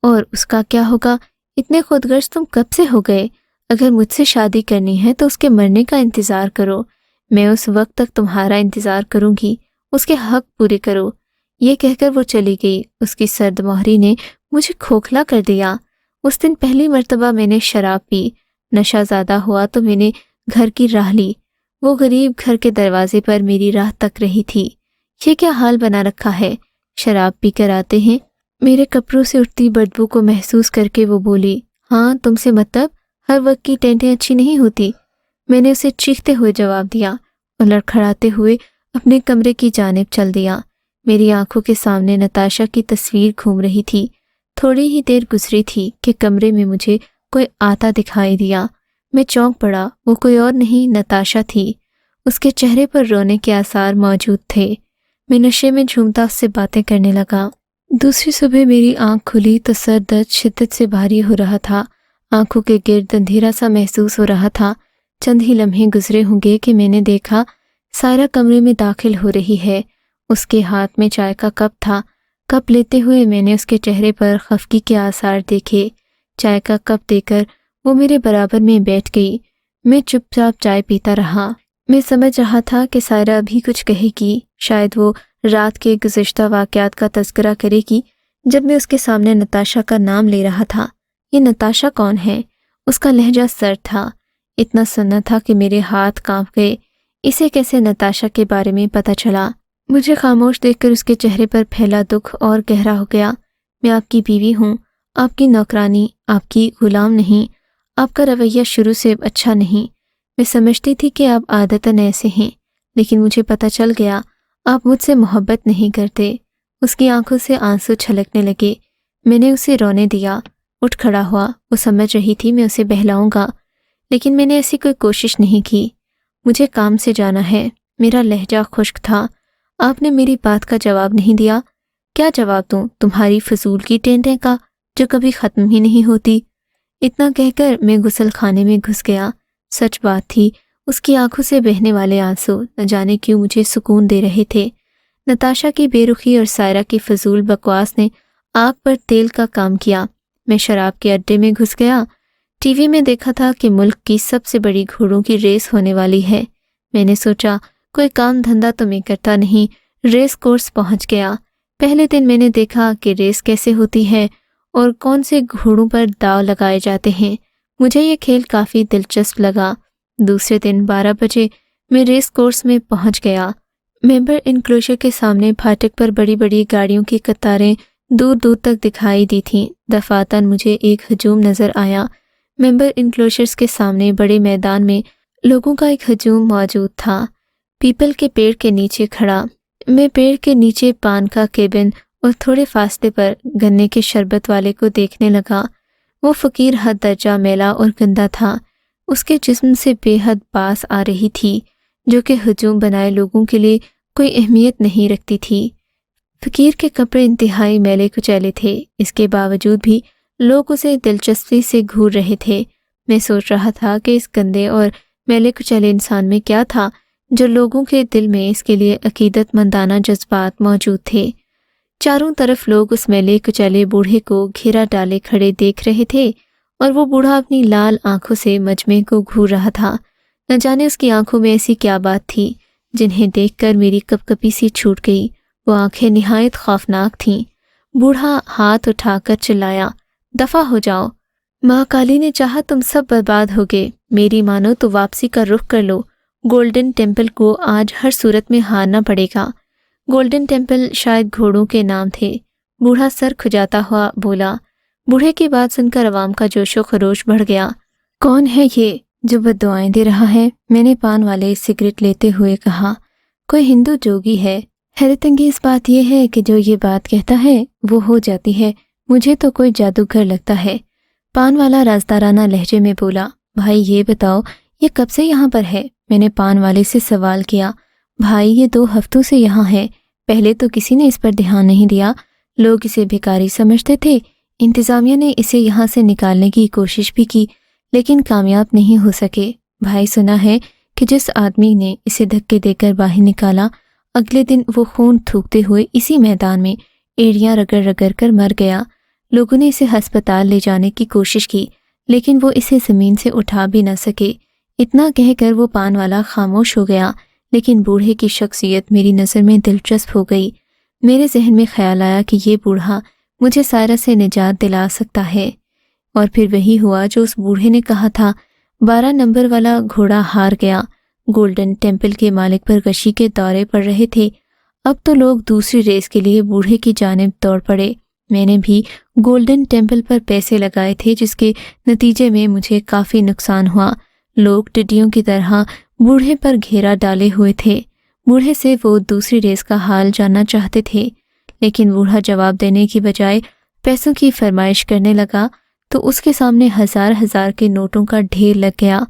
اور اس کا کیا ہوگا؟ اتنے خود غرض تم کب سے ہو گئے؟ اگر مجھ سے شادی کرنی ہے تو اس کے مرنے کا انتظار کرو، میں اس وقت تک تمہارا انتظار کروں گی، اس کے حق پورے کرو۔ یہ کہہ کر وہ چلی گئی۔ اس کی سرد مہری نے مجھے کھوکھلا کر دیا۔ اس دن پہلی مرتبہ میں نے شراب پی، نشہ زیادہ ہوا تو میں نے گھر کی راہ لی۔ وہ غریب گھر کے دروازے پر میری راہ تک رہی تھی۔ یہ کیا حال بنا رکھا ہے؟ شراب پی کر آتے ہیں۔ میرے کپڑوں سے اٹھتی بدبو کو محسوس کر کے وہ بولی، ہاں تم سے مطلب؟ ہر وقت کی ٹینٹیں اچھی نہیں ہوتی۔ میں نے اسے چیختے ہوئے جواب دیا اور لڑکھڑاتے ہوئے اپنے کمرے کی جانب چل دیا۔ میری آنکھوں کے سامنے نتاشا کی تصویر گھوم رہی تھی۔ تھوڑی ہی دیر گزری تھی کہ کمرے میں مجھے کوئی آتا دکھائی دیا۔ میں چونک پڑا، وہ کوئی اور نہیں نتاشا تھی۔ اس کے چہرے پر رونے کے آثار موجود تھے۔ میں نشے میں جھومتا اس سے باتیں کرنے لگا۔ دوسری صبح میری آنکھ کھلی تو سر درد شدت سے بھاری ہو رہا تھا، آنکھوں کے گرد اندھیرا سا محسوس ہو رہا تھا۔ چند ہی لمحے گزرے ہوں گے کہ میں نے دیکھا سائرہ کمرے میں داخل ہو رہی ہے۔ اس کے ہاتھ میں چائے کا کپ تھا۔ کپ لیتے ہوئے میں نے اس کے چہرے پر خفگی کے آثار دیکھے۔ چائے کا کپ دے کر وہ میرے برابر میں بیٹھ گئی۔ میں چپ چاپ چائے پیتا رہا۔ میں سمجھ رہا تھا کہ سائرہ ابھی کچھ کہے گی، شاید وہ رات کے گزشتہ واقعات کا تذکرہ کرے گی۔ جب میں اس کے سامنے نتاشا کا نام لے رہا تھا، یہ نتاشا کون ہے؟ اس کا لہجہ سرد تھا، اتنا سننا تھا کہ میرے ہاتھ کانپ گئے۔ اسے کیسے نتاشا کے بارے میں پتہ چلا؟ مجھے خاموش دیکھ کر اس کے چہرے پر پھیلا دکھ اور گہرا ہو گیا۔ میں آپ کی بیوی ہوں، آپ کی نوکرانی، آپ کی غلام نہیں۔ آپ کا رویہ شروع سے اچھا نہیں۔ میں سمجھتی تھی کہ آپ عادتاً ایسے ہیں، لیکن مجھے پتہ چل گیا آپ مجھ سے محبت نہیں کرتے۔ اس کی آنکھوں سے آنسو چھلکنے لگے۔ میں نے اسے رونے دیا۔ اٹھ کھڑا ہوا۔ وہ سمجھ رہی تھی میں اسے بہلاؤں گا، لیکن میں نے ایسی کوئی کوشش نہیں کی۔ مجھے کام سے جانا ہے۔ میرا لہجہ خشک تھا۔ آپ نے میری بات کا جواب نہیں دیا۔ کیا جواب دوں تمہاری فضول کی ٹینٹیں کا جو کبھی ختم ہی نہیں ہوتی؟ اتنا کہہ کر میں غسل خانے میں گھس گیا۔ سچ بات تھی، اس کی آنکھوں سے بہنے والے آنسو نہ جانے کیوں مجھے سکون دے رہے تھے۔ نتاشا کی بے رخی اور سائرہ کی فضول بکواس نے آگ پر تیل کا کام کیا۔ میں شراب کے اڈے میں گھس گیا۔ ٹی وی میں دیکھا تھا کہ ملک کی سب سے بڑی گھوڑوں کی ریس ہونے والی ہے۔ میں نے سوچا کوئی کام دھندا تو میں کرتا نہیں، ریس کورس پہنچ گیا۔ پہلے دن میں نے دیکھا کہ ریس کیسے ہوتی ہے اور کون سے گھوڑوں پر داؤ لگائے جاتے ہیں۔ مجھے یہ کھیل کافی دلچسپ لگا۔ دوسرے دن 12 بجے میں ریس کورس میں پہنچ گیا۔ ممبر انکلوژر کے سامنے پھاٹک پر بڑی بڑی گاڑیوں کی قطاریں دور دور تک دکھائی دی تھیں۔ دفعتاً مجھے ایک ہجوم نظر آیا۔ ممبر انکلوژرز کے سامنے بڑے میدان میں لوگوں کا ایک ہجوم موجود تھا۔ پیپل کے پیڑ کے نیچے کھڑا میں پیڑ کے نیچے پان کا کیبن اور تھوڑے فاصلے پر گنے کے شربت والے کو دیکھنے لگا۔ وہ فقیر حد درجہ میلا اور گندا تھا۔ اس کے جسم سے بے حد باس آ رہی تھی جو کہ ہجوم بنائے لوگوں کے لیے کوئی اہمیت نہیں رکھتی تھی۔ فقیر کے کپڑے انتہائی میلے کچیلے تھے، اس کے باوجود بھی لوگ اسے دلچسپی سے گھور رہے تھے۔ میں سوچ رہا تھا کہ اس گندے اور میلے کچیلے انسان میں کیا تھا جو لوگوں کے دل میں اس کے لیے عقیدت مندانہ جذبات موجود تھے۔ چاروں طرف لوگ اس میلے کچیلے بوڑھے کو گھیرا ڈالے کھڑے دیکھ رہے تھے اور وہ بوڑھا اپنی لال آنکھوں سے مجمع کو گھور رہا تھا۔ نہ جانے اس کی آنکھوں میں ایسی کیا بات تھی جنہیں دیکھ کر میری کپ کپی سی چھوٹ گئی۔ وہ آنکھیں نہایت خوفناک تھیں۔ بوڑھا ہاتھ اٹھا کر چلایا، دفع ہو جاؤ، ماں کالی نے چاہا تم سب برباد ہوگے۔ میری مانو تو واپسی کا رخ کر لو۔ گولڈن ٹیمپل کو آج ہر صورت میں ہارنا پڑے گا۔ گولڈن ٹیمپل شاید گھوڑوں کے نام تھے۔ بوڑھا سر کھجاتا ہوا بولا۔ بوڑھے کی بات سن کر عوام کا جوش و خروش بڑھ گیا۔ کون ہے یہ جو بد دعائیں دے رہا ہے؟ میں نے پان والے سگریٹ لیتے ہوئے کہا۔ کوئی ہندو جوگی ہے۔ حیرت انگیز بات یہ ہے کہ جو یہ بات کہتا ہے وہ ہو جاتی ہے۔ مجھے تو کوئی جادوگر لگتا ہے۔ پان والا رازدارانہ لہجے میں بولا۔ بھائی یہ بتاؤ یہ کب سے یہاں پر ہے؟ میں نے پان والے سے سوال کیا۔ بھائی یہ 2 ہفتوں سے یہاں ہے۔ پہلے تو کسی نے اس پر دھیان نہیں دیا، لوگ اسے بھکاری سمجھتے تھے۔ انتظامیہ نے اسے یہاں سے نکالنے کی کوشش بھی کی، لیکن کامیاب نہیں ہو سکے۔ بھائی سنا ہے کہ جس آدمی نے اسے دھکے دے کر باہر نکالا، اگلے دن وہ خون تھوکتے ہوئے اسی میدان میں ایڑیاں رگڑ رگڑ کر مر گیا۔ لوگوں نے اسے ہسپتال لے جانے کی کوشش کی لیکن وہ اسے زمین سے اٹھا بھی نہ سکے۔ اتنا کہہ کر وہ پان والا خاموش ہو گیا، لیکن بوڑھے کی شخصیت میری نظر میں دلچسپ ہو گئی۔ میرے ذہن میں خیال آیا کہ یہ بوڑھا مجھے سائرہ سے نجات دلا سکتا ہے۔ اور پھر وہی ہوا جو اس بوڑھے نے کہا تھا۔ 12 نمبر والا گھوڑا ہار گیا۔ گولڈن ٹیمپل کے مالک پر غشی کے دورے پڑ رہے تھے۔ اب تو لوگ دوسری ریس کے لیے بوڑھے کی جانب دوڑ پڑے۔ میں نے بھی گولڈن ٹیمپل پر پیسے لگائے تھے، جس کے نتیجے میں مجھے کافی نقصان ہوا۔ لوگ ٹڈیوں کی طرح بوڑھے پر گھیرا ڈالے ہوئے تھے۔ بوڑھے سے وہ دوسری ریس کا حال جاننا چاہتے تھے، لیکن بوڑھا جواب دینے کی بجائے پیسوں کی فرمائش کرنے لگا تو اس کے سامنے ہزار ہزار کے نوٹوں کا ڈھیر لگ گیا۔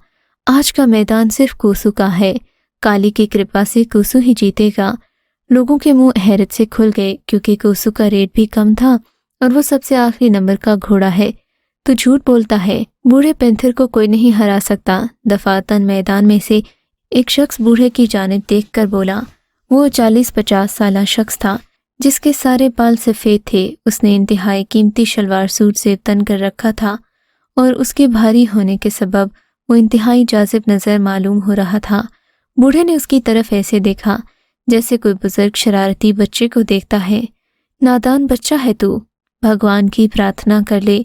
آج کا میدان صرف کوسو کا ہے، کالی کی کرپا سے کوسو ہی جیتے گا۔ لوگوں کے منہ حیرت سے کھل گئے کیونکہ کوسو کا ریٹ بھی کم تھا اور وہ سب سے آخری نمبر کا گھوڑا ہے۔ تو جھوٹ بولتا ہے، بوڑھے پینتھر کو کوئی نہیں ہرا سکتا۔ دفاتن میدان میں سے ایک شخص بوڑھے کی جانب دیکھ کر بولا۔ وہ 40-50 سالہ شخص تھا جس کے سارے بال سفید تھے۔ اس نے انتہائی قیمتی شلوار سوٹ زیب تن کر رکھا تھا اور اس کے بھاری ہونے کے سبب وہ انتہائی جاذب نظر معلوم ہو رہا تھا۔ بوڑھے نے اس کی طرف ایسے دیکھا جیسے کوئی بزرگ شرارتی بچے کو دیکھتا ہے۔ نادان بچہ ہے تو، بھگوان کی پرارتھنا کر لے،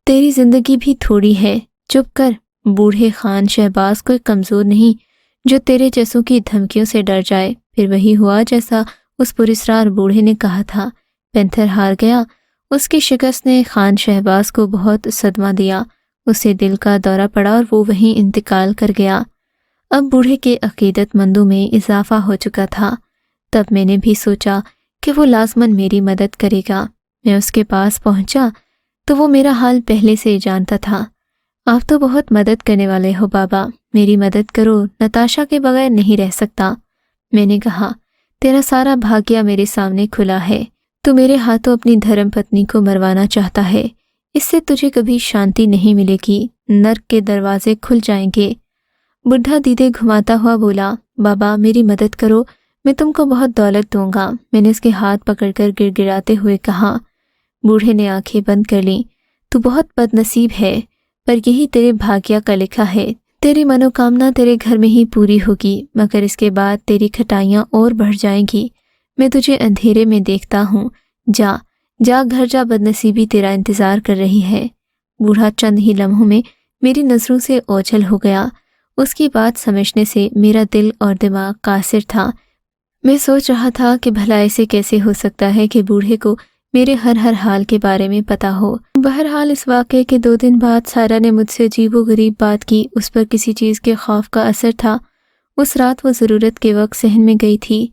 تیری زندگی بھی تھوڑی ہے، چپ کر۔ بوڑھے خان شہباز کوئی کمزور نہیں جو تیرے جیسوں کی دھمکیوں سے ڈر جائے۔ پھر وہی ہوا جیسا اس پراسرار بوڑھے نے کہا تھا۔ پینتھر ہار گیا۔ اس کی شکست نے خان شہباز کو بہت صدمہ دیا۔ اسے دل کا دورہ پڑا اور وہ وہیں انتقال کر گیا۔ اب بوڑھے کے عقیدت مندوں میں اضافہ ہو چکا تھا۔ تب میں نے بھی سوچا کہ وہ لازماً میری مدد کرے گا۔ میں اس کے پاس پہنچا تو وہ میرا حال پہلے سے جانتا تھا۔ آپ تو بہت مدد کرنے والے ہو بابا، میری مدد کرو، نتاشا کے بغیر نہیں رہ سکتا۔ میں نے کہا، تیرا سارا بھاگیہ میرے سامنے کھلا ہے۔ تو میرے ہاتھوں اپنی دھرم پتنی کو مروانا چاہتا ہے۔ اس سے تجھے کبھی شانتی نہیں ملے گی، نرک کے دروازے کھل جائیں گے۔ بڈھا دیدے گھماتا ہوا بولا، بابا میری مدد کرو، میں تم کو بہت دولت دوں گا۔ میں نے اس کے ہاتھ پکڑ کر گڑ گڑاتے ہوئے کہا۔ بوڑھے نے آنکھیں بند کر لیں۔ تو بہت بد نصیب ہے، پر یہی تیرے بھاگیہ کا لکھا ہے۔ تیری منوکامنا تیرے گھر میں ہی پوری ہوگی، مگر اس کے بعد تیری کھٹائیاں اور بڑھ جائیں گی۔ میں تجھے اندھیرے میں دیکھتا ہوں، جا جا گھر جا، بد نصیبی تیرا انتظار کر رہی ہے۔ بوڑھا چند ہی لمحوں میں میری نظروں سے اوجھل ہو گیا۔ اس کی بات سمجھنے سے میرا دل اور دماغ قاصر تھا۔ میں سوچ رہا تھا کہ بھلا ایسے کیسے ہو سکتا ہے کہ بوڑھے کو میرے ہر حال کے بارے میں پتہ ہو۔ بہرحال اس واقعے کے 2 دن بعد سائرہ نے مجھ سے عجیب و غریب بات کی۔ اس پر کسی چیز کے خوف کا اثر تھا۔ اس رات وہ ضرورت کے وقت صحن میں گئی تھی۔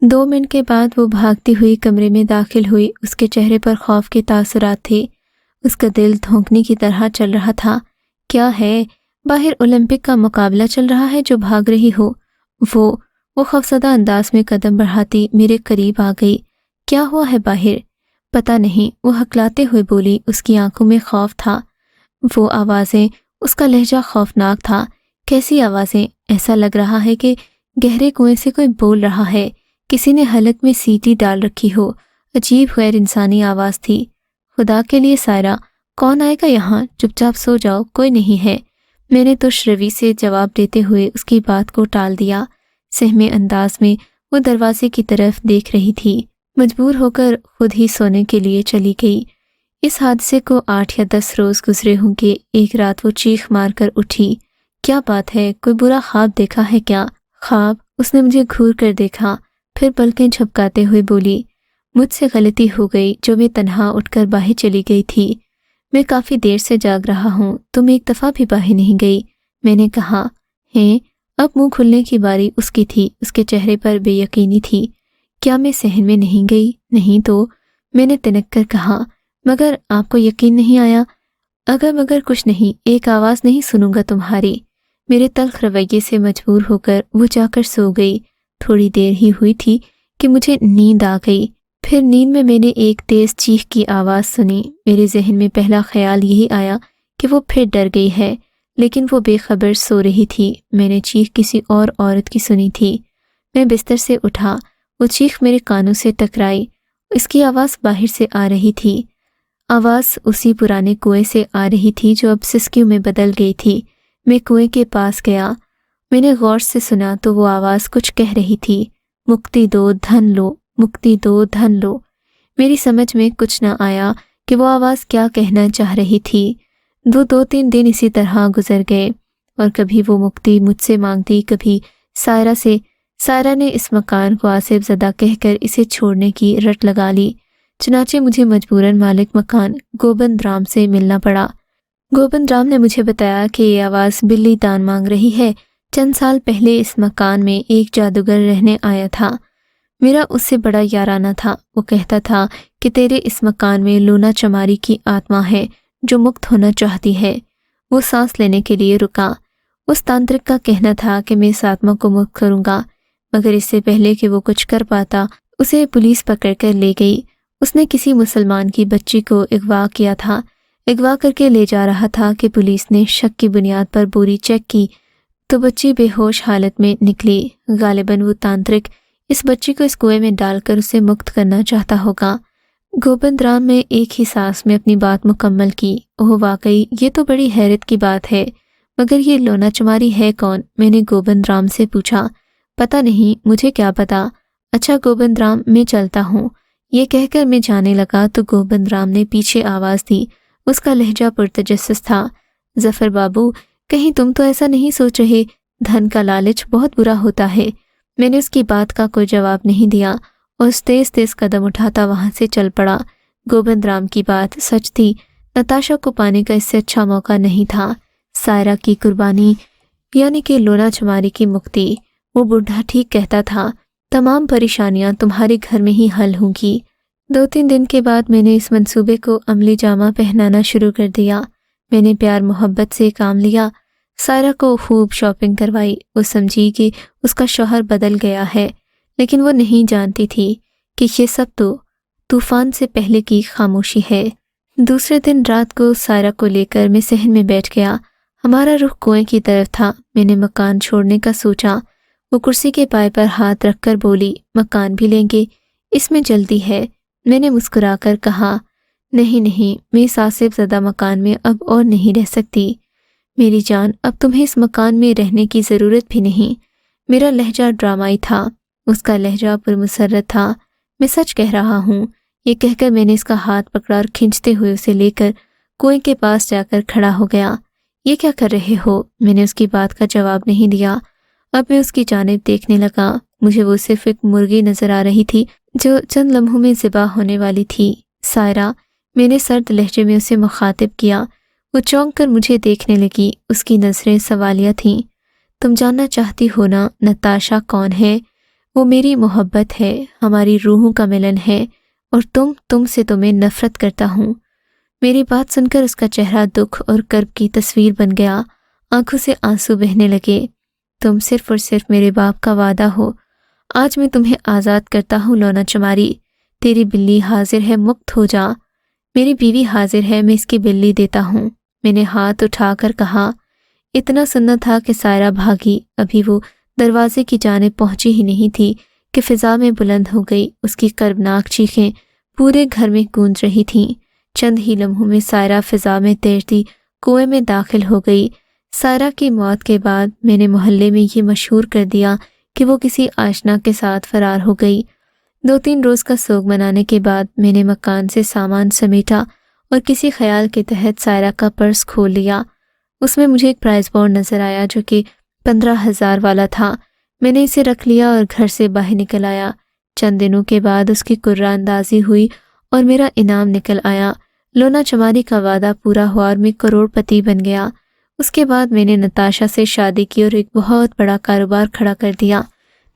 2 منٹ کے بعد وہ بھاگتی ہوئی کمرے میں داخل ہوئی۔ اس کے چہرے پر خوف کے تاثرات تھے۔ اس کا دل دھونکنے کی طرح چل رہا تھا۔ کیا ہے؟ باہر اولمپک کا مقابلہ چل رہا ہے جو بھاگ رہی ہو؟ وہ خوفزدہ انداز میں قدم بڑھاتی میرے قریب آ گئی۔ کیا ہوا ہے باہر؟ پتہ نہیں، وہ ہکلاتے ہوئے بولی۔ اس کی آنکھوں میں خوف تھا۔ وہ آوازیں، اس کا لہجہ خوفناک تھا۔ کیسی آوازیں؟ ایسا لگ رہا ہے کہ گہرے کنویں سے کوئی بول رہا ہے، کسی نے حلق میں سیٹی ڈال رکھی ہو۔ عجیب غیر انسانی آواز تھی۔ خدا کے لیے سائرہ، کون آئے گا یہاں؟ چپ چاپ سو جاؤ، کوئی نہیں ہے۔ میں نے تش روی سے جواب دیتے ہوئے اس کی بات کو ٹال دیا۔ سہمے انداز میں وہ دروازے کی طرف دیکھ رہی تھی۔ مجبور ہو کر خود ہی سونے کے لیے چلی گئی۔ اس حادثے کو 8 یا 10 روز گزرے ہوں گے۔ ایک رات وہ چیخ مار کر اٹھی۔ کیا بات ہے؟ کوئی برا خواب دیکھا ہے کیا؟ خواب؟ اس نے مجھے گھور کر دیکھا، پھر پلکیں جھپکاتے ہوئے بولی، مجھ سے غلطی ہو گئی جو میں تنہا اٹھ کر باہر چلی گئی تھی۔ میں کافی دیر سے جاگ رہا ہوں، تم ایک دفعہ بھی باہر نہیں گئی۔ میں نے کہا، ہیں؟ اب منہ کھلنے کی باری اس کی تھی۔ اس کے چہرے پر بے یقینی تھی۔ کیا میں صحن میں نہیں گئی؟ نہیں تو، میں نے تنک کر کہا۔ مگر آپ کو یقین نہیں آیا؟ اگر مگر کچھ نہیں، ایک آواز نہیں سنوں گا تمہاری۔ میرے تلخ رویے سے مجبور ہو کر وہ جا کر سو گئی۔ تھوڑی دیر ہی ہوئی تھی کہ مجھے نیند آ گئی۔ پھر نیند میں نے ایک تیز چیخ کی آواز سنی۔ میرے ذہن میں پہلا خیال یہی آیا کہ وہ پھر ڈر گئی ہے، لیکن وہ بے خبر سو رہی تھی۔ میں نے چیخ کسی اور عورت کی سنی تھی۔ میں بستر سے اٹھا، وہ چیخ میرے کانوں سے ٹکرائی۔ اس کی آواز باہر سے آ رہی تھی۔ آواز اسی پرانے کنویں سے آ رہی تھی جو اب سسکیوں میں بدل گئی تھی۔ میں کنویں کے پاس گیا۔ میں نے غور سے سنا تو وہ آواز کچھ کہہ رہی تھی، مکتی دو دھن لو، مکتی دو دھن لو۔ میری سمجھ میں کچھ نہ آیا کہ وہ آواز کیا کہنا چاہ رہی تھی۔ دو تین دن اسی طرح گزر گئے، اور کبھی وہ مکتی مجھ سے مانگتی، کبھی سائرہ سے۔ سائرہ نے اس مکان کو آصف زدہ کہہ کر اسے چھوڑنے کی رٹ لگا لی، چنانچہ مجھے مجبوراً مالک مکان گوبند رام سے ملنا پڑا۔ گوبند رام نے مجھے بتایا کہ یہ آواز بلی دان مانگ رہی ہے۔ چند سال پہلے اس مکان میں ایک جادوگر رہنے آیا تھا۔ میرا اس سے بڑا یارانہ تھا۔ وہ کہتا تھا کہ تیرے اس مکان میں لونا چماری کی آتما ہے جو مکت ہونا چاہتی ہے۔ وہ سانس لینے کے لیے رکا۔ اس تانترک کا کہنا تھا کہ میں اس آتما کو مکت کروں گا، مگر اس سے پہلے کہ وہ کچھ کر پاتا اسے پولیس پکڑ کر لے گئی۔ اس نے کسی مسلمان کی بچی کو اغوا کیا تھا، اغوا کر کے لے جا رہا تھا کہ پولیس نے شک کی بنیاد پر بوری چیک کی تو بچی بے ہوش حالت میں نکلی۔ غالباً وہ تانترک اس بچی کو اس کنویں میں ڈال کر اسے مکت کرنا چاہتا ہوگا۔ گوبند رام نے ایک ہی سانس میں اپنی بات مکمل کی۔ اوہ واقعی یہ تو بڑی حیرت کی بات ہے، مگر یہ لونا چماری ہے کون؟ میں نے گوبند رام سے پوچھا۔ پتہ نہیں، مجھے کیا پتا۔ اچھا گوبند رام، میں چلتا ہوں۔ یہ کہہ کر میں جانے لگا تو گوبند رام نے پیچھے آواز دی۔ اس کا لہجہ پرتجسس تھا۔ ظفر بابو، کہیں تم تو ایسا نہیں سوچ رہے دھن کا لالچ بہت برا ہوتا ہے؟ میں نے اس کی بات کا کوئی جواب نہیں دیا اور تیز تیز قدم اٹھاتا وہاں سے چل پڑا۔ گوبند رام کی بات سچ تھی۔ نتاشا کو پانے کا اس سے اچھا موقع نہیں تھا۔ سائرہ کی قربانی یعنی کہ لونا چماری کی مکتی۔ وہ بوڑھا ٹھیک کہتا تھا، تمام پریشانیاں تمہارے گھر میں ہی حل ہوں گی۔ 2-3 دن کے بعد میں نے اس منصوبے کو عملی جامہ پہنانا شروع کر دیا۔ میں نے پیار محبت سے کام لیا، سائرہ کو خوب شاپنگ کروائی۔ وہ سمجھی کہ اس کا شوہر بدل گیا ہے، لیکن وہ نہیں جانتی تھی کہ یہ سب تو طوفان سے پہلے کی خاموشی ہے۔ دوسرے دن رات کو سائرہ کو لے کر میں صحن میں بیٹھ گیا۔ ہمارا رخ کنویں کی طرف تھا۔ میں نے مکان چھوڑنے کا سوچا۔ وہ کرسی کے پائے پر ہاتھ رکھ کر بولی، مکان بھی لیں گے؟ اس میں جلدی ہے۔ میں نے مسکرا کر کہا، نہیں، میں اس آصف زدہ مکان میں اب اور نہیں رہ سکتی۔ میری جان، اب تمہیں اس مکان میں رہنے کی ضرورت بھی نہیں۔ میرا لہجہ ڈرامائی تھا، اس کا لہجہ پرمسرت تھا۔ میں سچ کہہ رہا ہوں۔ یہ کہہ کر میں نے اس کا ہاتھ پکڑا اور کھنچتے ہوئے اسے لے کر کنویں کے پاس جا کر کھڑا ہو گیا۔ یہ کیا کر رہے ہو؟ میں نے اس کی بات کا جواب نہیں دیا۔ اب میں اس کی جانب دیکھنے لگا۔ مجھے وہ صرف ایک مرغی نظر آ رہی تھی جو چند لمحوں میں ذبح ہونے والی تھی۔ سائرہ، میں نے سرد لہجے میں اسے مخاطب کیا۔ وہ چونک کر مجھے دیکھنے لگی۔ اس کی نظریں سوالیہ تھیں۔ تم جاننا چاہتی ہو نا نتاشا کون ہے؟ وہ میری محبت ہے، ہماری روحوں کا ملن ہے، اور تم سے تو میں نفرت کرتا ہوں۔ میری بات سن کر اس کا چہرہ دکھ اور کرب کی تصویر بن گیا۔ آنکھوں سے آنسو بہنے لگے۔ تم صرف اور صرف میرے باپ کا وعدہ ہو۔ آج میں تمہیں آزاد کرتا ہوں لونا چماری۔ تیری بلی حاضر ہے، مکت ہو جا۔ میری بیوی حاضر ہے، میں اس کی بلی دیتا ہوں۔ میں نے ہاتھ اٹھا کر کہا۔ اتنا سننا تھا کہ سائرہ بھاگی۔ ابھی وہ دروازے کی جانب پہنچی ہی نہیں تھی کہ فضا میں بلند ہو گئی۔ اس کی کربناک چیخیں پورے گھر میں گونج رہی تھیں۔ چند ہی لمحوں میں سائرہ فضا میں تیرتی کنویں میں داخل ہو گئی۔ سائرہ کی موت کے بعد میں نے محلے میں یہ مشہور کر دیا کہ وہ کسی آشنا کے ساتھ فرار ہو گئی۔ 2-3 روز کا سوگ منانے کے بعد میں نے مکان سے سامان سمیٹا اور کسی خیال کے تحت سائرہ کا پرس کھول لیا۔ اس میں مجھے ایک پرائز بانڈ نظر آیا جو کہ 15,000 والا تھا۔ میں نے اسے رکھ لیا اور گھر سے باہر نکل آیا۔ چند دنوں کے بعد اس کی قرہ اندازی ہوئی اور میرا انعام نکل آیا۔ لونا چماری کا وعدہ پورا ہوا اور میں کروڑ پتی بن گیا۔ اس کے بعد میں نے نتاشا سے شادی کی اور ایک بہت بڑا کاروبار کھڑا کر دیا۔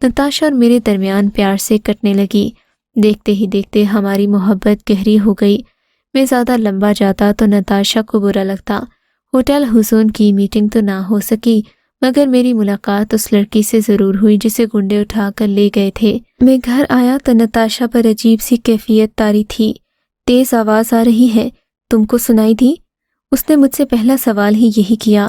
نتاشا اور میرے درمیان پیار سے کٹنے لگی۔ دیکھتے ہی دیکھتے ہماری محبت گہری ہو گئی۔ میں زیادہ لمبا جاتا تو نتاشا کو برا لگتا۔ ہوٹل حسون کی میٹنگ تو نہ ہو سکی، مگر میری ملاقات اس لڑکی سے ضرور ہوئی جسے گنڈے اٹھا کر لے گئے تھے۔ میں گھر آیا تو نتاشا پر عجیب سی کیفیت طاری تھی۔ تیز آواز آ رہی ہے، تم کو سنائی دی؟ اس نے مجھ سے پہلا سوال ہی یہی کیا۔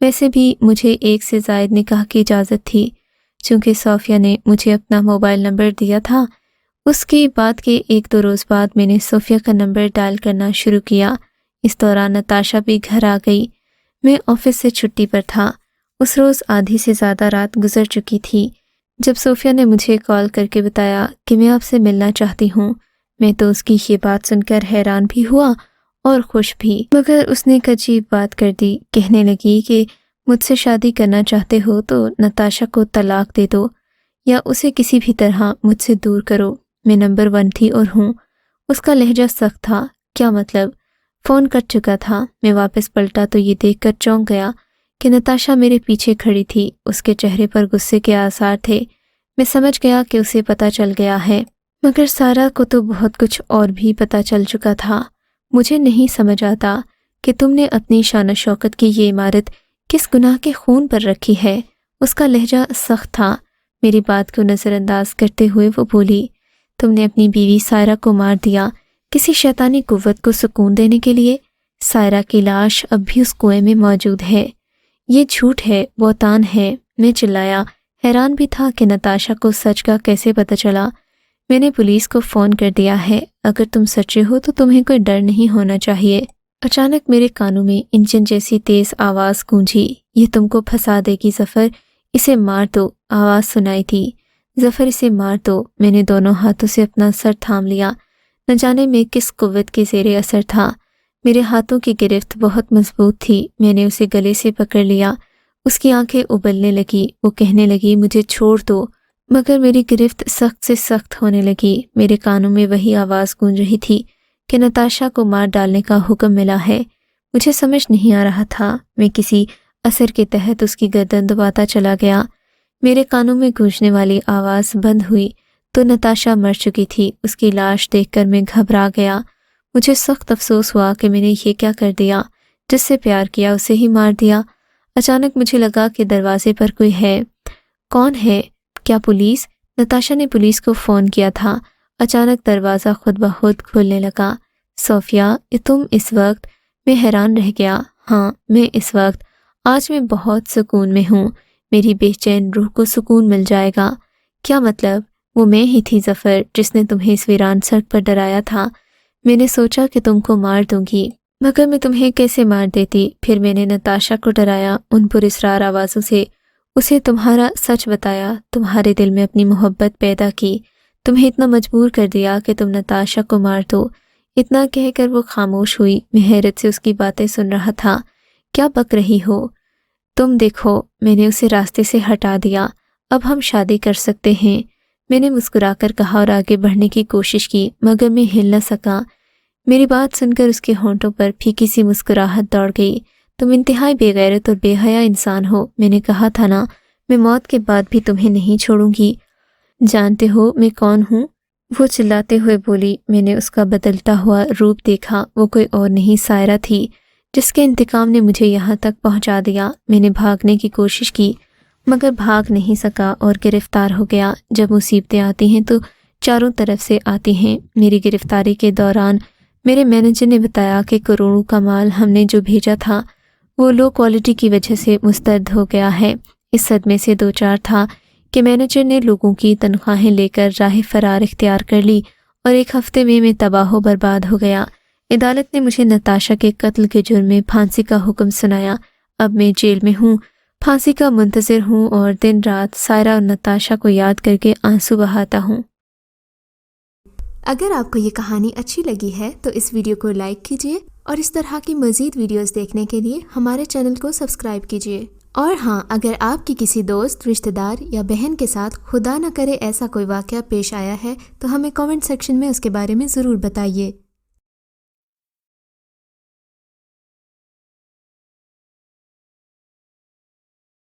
ویسے بھی مجھے 1 سے زائد نکاح کی اجازت تھی۔ چونکہ صوفیہ نے مجھے اپنا موبائل نمبر دیا تھا، اس کی بات کے 1-2 روز بعد میں نے صوفیہ کا نمبر ڈائل کرنا شروع کیا۔ اس دوران نتاشا بھی گھر آ گئی۔ میں آفس سے چھٹی پر تھا۔ اس روز آدھی سے زیادہ رات گزر چکی تھی جب صوفیہ نے مجھے کال کر کے بتایا کہ میں آپ سے ملنا چاہتی ہوں۔ میں تو اس کی یہ بات سن کر حیران بھی ہوا اور خوش بھی، مگر اس نے ایک عجیب بات کر دی۔ کہنے لگی کہ مجھ سے شادی کرنا چاہتے ہو تو نتاشا کو طلاق دے دو یا اسے کسی بھی طرح مجھ سے دور کرو۔ میں نمبر 1 تھی اور ہوں۔ اس کا لہجہ سخت تھا۔ کیا مطلب؟ فون کٹ چکا تھا۔ میں واپس پلٹا تو یہ دیکھ کر چونک گیا کہ نتاشا میرے پیچھے کھڑی تھی۔ اس کے چہرے پر غصے کے آثار تھے۔ میں سمجھ گیا کہ اسے پتہ چل گیا ہے، مگر سارا کو تو بہت کچھ اور بھی پتہ چل چکا تھا۔ مجھے نہیں سمجھ آتا کہ تم نے اپنی شان و شوکت کی یہ عمارت کس گناہ کے خون پر رکھی ہے۔ اس کا لہجہ سخت تھا۔ میری بات کو نظر انداز کرتے ہوئے وہ بولی، تم نے اپنی بیوی سائرہ کو مار دیا کسی شیطانی قوت کو سکون دینے کے لیے۔ سائرہ کی لاش اب بھی اس کنویں میں موجود ہے۔ یہ جھوٹ ہے، بہتان ہے۔ میں چلایا، حیران بھی تھا کہ نتاشا کو سچ کا کیسے پتہ چلا۔ میں نے پولیس کو فون کر دیا ہے۔ اگر تم سچے ہو تو تمہیں کوئی ڈر نہیں ہونا چاہیے۔ اچانک میرے کانوں میں انجن جیسی تیز آواز گونجی، یہ تم کو پھنسا دے گی ظفر، اسے مار دو۔ آواز سنائی تھی، ظفر اسے مار دو۔ میں نے دونوں ہاتھوں سے اپنا سر تھام لیا۔ نہ جانے میں کس قوت کے زیر اثر تھا۔ میرے ہاتھوں کی گرفت بہت مضبوط تھی۔ میں نے اسے گلے سے پکڑ لیا۔ اس کی آنکھیں ابلنے لگی۔ وہ کہنے لگی مجھے چھوڑ دو، مگر میری گرفت سخت سے سخت ہونے لگی۔ میرے کانوں میں وہی آواز گونج رہی تھی کہ نتاشا کو مار ڈالنے کا حکم ملا ہے۔ مجھے سمجھ نہیں آ رہا تھا۔ میں کسی اثر کے تحت اس کی گردن دباتا چلا گیا۔ میرے کانوں میں گونجنے والی آواز بند ہوئی تو نتاشا مر چکی تھی۔ اس کی لاش دیکھ کر میں گھبرا گیا۔ مجھے سخت افسوس ہوا کہ میں نے یہ کیا کر دیا۔ جس سے پیار کیا اسے ہی مار دیا۔ اچانک مجھے لگا کہ دروازے پر کوئی ہے۔ کون ہے؟ کیا پولیس؟ نتاشا نے پولیس کو فون کیا تھا۔ اچانک دروازہ خود بخود کھلنے لگا۔ صوفیہ، تم اس وقت؟ میں حیران رہ گیا۔ ہاں، میں اس وقت۔ آج میں بہت سکون میں ہوں۔ میری بے چین روح کو سکون مل جائے گا۔ کیا مطلب؟ وہ میں ہی تھی ظفر جس نے تمہیں اس ویران سڑک پر ڈرایا تھا۔ میں نے سوچا کہ تم کو مار دوں گی، مگر میں تمہیں کیسے مار دیتی؟ پھر میں نے نتاشا کو ڈرایا، ان پراسرار آوازوں سے اسے تمہارا سچ بتایا، تمہارے دل میں اپنی محبت پیدا کی، تمہیں اتنا مجبور کر دیا کہ تم نتاشا کو مار دو۔ اتنا کہہ کر وہ خاموش ہوئی۔ میں حیرت سے اس کی باتیں سن رہا تھا۔ کیا بک رہی ہو تم؟ دیکھو، میں نے اسے راستے سے ہٹا دیا۔ اب ہم شادی کر سکتے ہیں، میں نے مسکرا کر کہا اور آگے بڑھنے کی کوشش کی، مگر میں ہل نہ سکا۔ میری بات سن کر اس کے ہونٹوں پر پھیکی سی مسکراہٹ دوڑ گئی۔ تم انتہائی بے غیرت اور بے حیا انسان ہو۔ میں نے کہا تھا نا، میں موت کے بعد بھی تمہیں نہیں چھوڑوں گی۔ جانتے ہو میں کون ہوں؟ وہ چلاتے ہوئے بولی۔ میں نے اس کا بدلتا ہوا روپ دیکھا۔ وہ کوئی اور نہیں، سائرہ تھی، جس کے انتقام نے مجھے یہاں تک پہنچا دیا۔ میں نے بھاگنے کی کوشش کی، مگر بھاگ نہیں سکا اور گرفتار ہو گیا۔ جب مصیبتیں آتی ہیں تو چاروں طرف سے آتی ہیں۔ میری گرفتاری کے دوران میرے مینیجر نے بتایا کہ کروڑوں کا مال ہم نے جو بھیجا تھا وہ لو کوالٹی کی وجہ سے مسترد ہو گیا ہے۔ اس صدمے سے دوچار تھا کہ مینیجر نے لوگوں کی تنخواہیں لے کر راہ فرار اختیار کر لی اور 1 ہفتے میں تباہ و برباد ہو گیا۔ عدالت نے مجھے نتاشا کے قتل کے جرم میں پھانسی کا حکم سنایا۔ اب میں جیل میں ہوں، پھانسی کا منتظر ہوں اور دن رات سائرہ اور نتاشا کو یاد کر کے آنسو بہاتا ہوں۔ اگر آپ کو یہ کہانی اچھی لگی ہے تو اس ویڈیو کو لائک کیجیے اور اس طرح کی مزید ویڈیوز دیکھنے کے لیے ہمارے چینل کو سبسکرائب کیجیے۔ اور ہاں، اگر آپ کی کسی دوست، رشتہ دار یا بہن کے ساتھ خدا نہ کرے ایسا کوئی واقعہ پیش آیا ہے تو ہمیں کامنٹ سیکشن میں اس کے بارے میں ضرور بتائیے۔